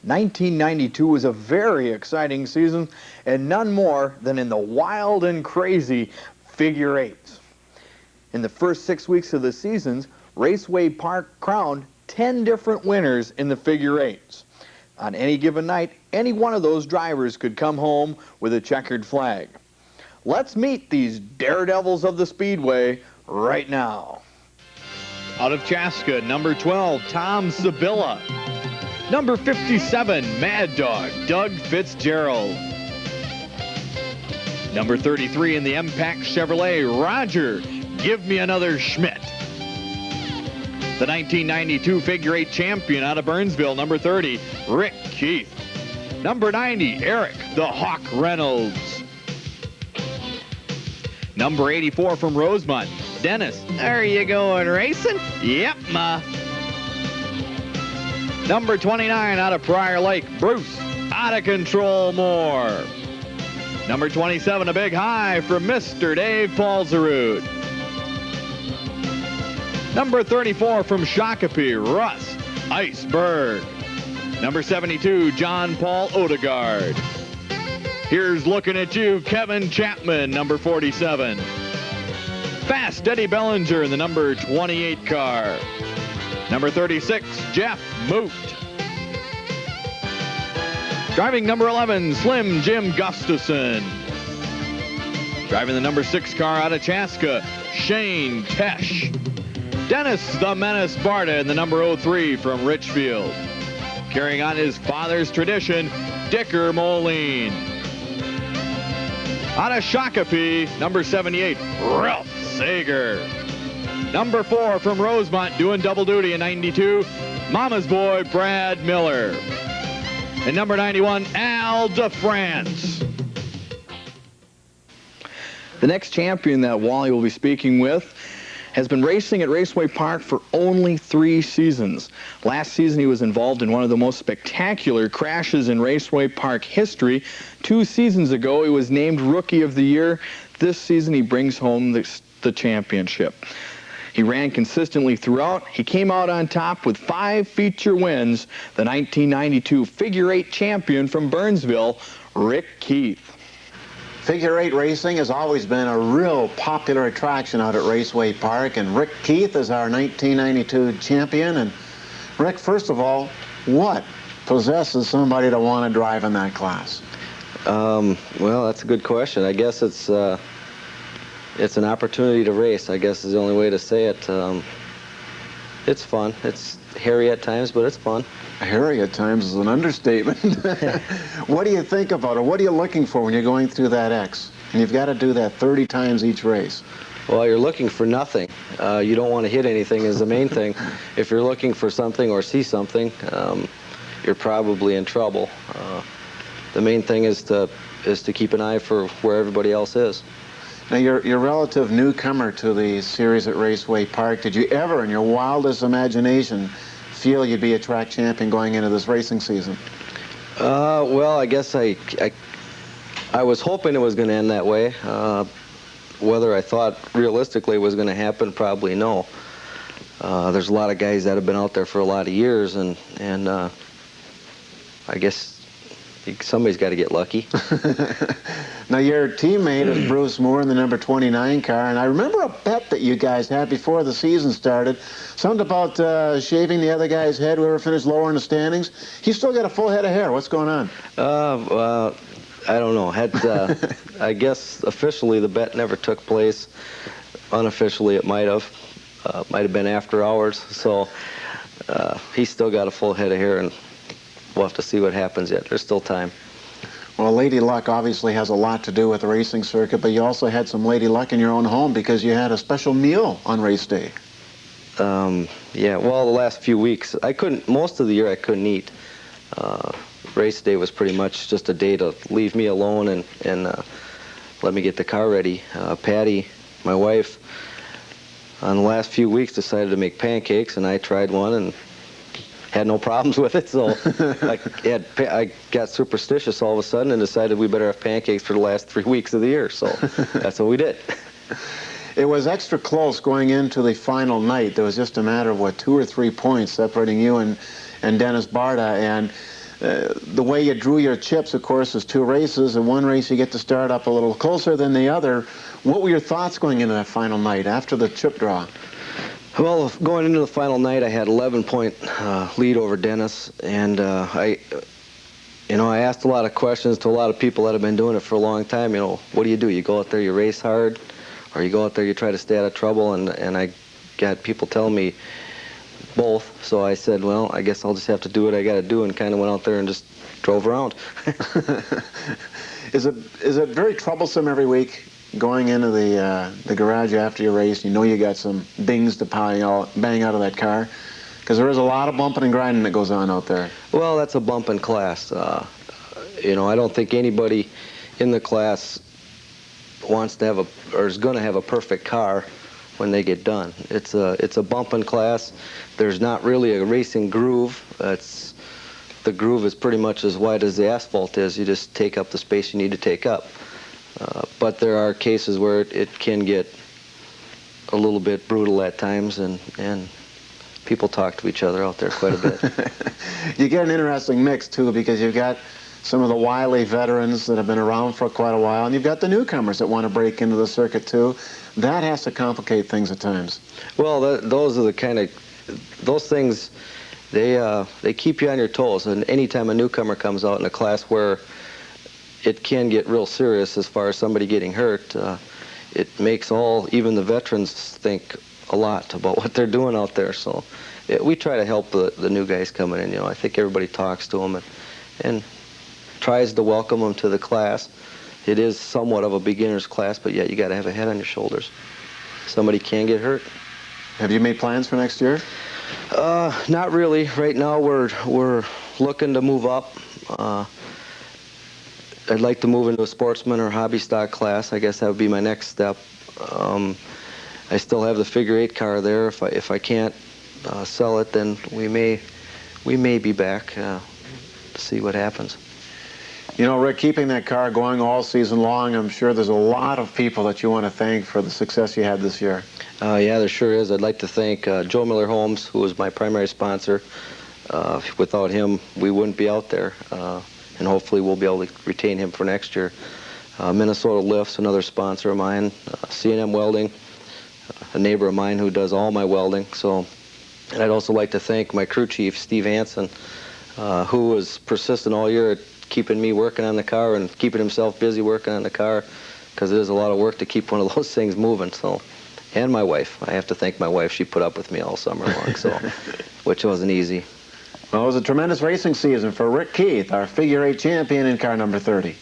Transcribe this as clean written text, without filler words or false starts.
1992 was a very exciting season, and none more than in the wild and crazy figure eights. In the first 6 weeks of the seasons, Raceway Park crowned 10 different winners in the figure eights. On any given night, any one of those drivers could come home with a checkered flag. Let's meet these daredevils of the Speedway right now. Out of Chaska, number 12, Tom Sabilla. Number 57, Mad Dog, Doug Fitzgerald. Number 33 in the M-Pack Chevrolet, Roger, Give Me Another Schmidt. The 1992 figure eight champion out of Burnsville, number 30, Rick Keith. Number 90, Eric the Hawk Reynolds. Number 84 from Rosemont, Dennis, are you going racing? Yep, ma. Number 29 out of Prior Lake, Bruce, Out of Control Moore. Number 27, a big high from Mr. Dave Paulsarud. Number 34 from Shakopee, Russ Iceberg. Number 72, John Paul Odegaard. Here's looking at you, Kevin Chapman, number 47. Fast Eddie Bellinger in the number 28 car. Number 36, Jeff Moot. Driving number 11, Slim Jim Gustafson. Driving the number 6 car out of Chaska, Shane Tesh. Dennis the Menace Barta in the number 03 from Richfield. Carrying on his father's tradition, Dicker Moline. Out of Shakopee, number 78, Ralph Sager. Number 4 from Rosemont, doing double duty in 92, Mama's boy, Brad Miller. And number 91, Al DeFrance. The next champion that Wally will be speaking with has been racing at Raceway Park for only 3 seasons. Last season he was involved in one of the most spectacular crashes in Raceway Park history. 2 seasons ago he was named Rookie of the Year. This season he brings home the championship. He ran consistently throughout. He came out on top with 5 feature wins. The 1992 figure eight champion from Burnsville, Rick Keith. Figure eight racing has always been a real popular attraction out at Raceway Park, and Rick Keith is our 1992 champion. And Rick, first of all, what possesses somebody to want to drive in that class? Well, that's a good question. I guess it's an opportunity to race, I guess is the only way to say it. It's fun. It's hairy at times, but it's fun. Hairy at times is an understatement. What do you think about it? What are you looking for when you're going through that X? And you've got to do that 30 times each race. Well, you're looking for nothing. You don't want to hit anything is the main thing. If you're looking for something or see something, you're probably in trouble. The main thing is to keep an eye for where everybody else is. Now, you're a relative newcomer to the series at Raceway Park. Did you ever, in your wildest imagination, feel you'd be a track champion going into this racing season? Well, I guess I was hoping it was going to end that way. Whether I thought realistically it was going to happen, probably no. There's a lot of guys that have been out there for a lot of years, and I guess somebody's got to get lucky. Now, your teammate is Bruce Moore in the number 29 car, and I remember a bet that you guys had before the season started. Something about shaving the other guy's head, whoever finished lower in the standings. He's still got a full head of hair. What's going on? I don't know. I guess officially the bet never took place. Unofficially it might have. Might have been after hours. So he's still got a full head of hair, and we'll have to see what happens yet. There's still time. Well, Lady Luck obviously has a lot to do with the racing circuit, but you also had some Lady Luck in your own home because you had a special meal on race day. Yeah, well, the last few weeks, most of the year I couldn't eat. Race day was pretty much just a day to leave me alone and let me get the car ready. Patty, my wife, on the last few weeks decided to make pancakes, and I tried one and had no problems with it, so I got superstitious all of a sudden and decided we better have pancakes for the last 3 weeks of the year, so that's what we did. It was extra close going into the final night. There was just a matter of, 2 or 3 points separating you and Dennis Barta, and the way you drew your chips, of course, is 2 races. In one race, you get to start up a little closer than the other. What were your thoughts going into that final night after the chip draw? Well, going into the final night, I had 11-point lead over Dennis, and I asked a lot of questions to a lot of people that have been doing it for a long time. What do? You go out there, you race hard, or you go out there, you try to stay out of trouble, and I got people telling me both. So I said, well, I guess I'll just have to do what I got to do, and kind of went out there and just drove around. Is it very troublesome every week going into the garage after your race? You know you got some dings to bang out of that car, because there is a lot of bumping and grinding that goes on out there. Well, that's a bumping class. I don't think anybody in the class wants to have or is going to have a perfect car when they get done. It's a bumping class. There's not really a racing groove. The groove is pretty much as wide as the asphalt is. You just take up the space you need to take up. But there are cases where it can get a little bit brutal at times, and people talk to each other out there quite a bit. You get an interesting mix, too, because you've got some of the wily veterans that have been around for quite a while, and you've got the newcomers that want to break into the circuit, too. That has to complicate things at times. Well, those are the kind of, those things, they keep you on your toes. And anytime a newcomer comes out in a class where it can get real serious as far as somebody getting hurt, it makes even the veterans think a lot about what they're doing out there. So we try to help the new guys coming in. I think everybody talks to them and tries to welcome them to the class. It is somewhat of a beginner's class, but yet you got to have a head on your shoulders. Somebody can get hurt. Have you made plans for next year? Not really. Right now we're looking to move up. I'd like to move into a sportsman or hobby stock class. I guess that would be my next step. I still have the figure 8 car there. If I can't sell it, then we may be back to see what happens. Rick, keeping that car going all season long, I'm sure there's a lot of people that you want to thank for the success you had this year. Yeah, there sure is. I'd like to thank Joe Miller Holmes, who was my primary sponsor. Without him, we wouldn't be out there, and hopefully we'll be able to retain him for next year. Minnesota Lifts, another sponsor of mine. C&M Welding, a neighbor of mine who does all my welding. And I'd also like to thank my crew chief, Steve Hansen, who was persistent all year at keeping me working on the car and keeping himself busy working on the car, because it is a lot of work to keep one of those things moving. And my wife. I have to thank my wife. She put up with me all summer long, which wasn't easy. Well, it was a tremendous racing season for Rick Keith, our figure 8 champion in car number 30.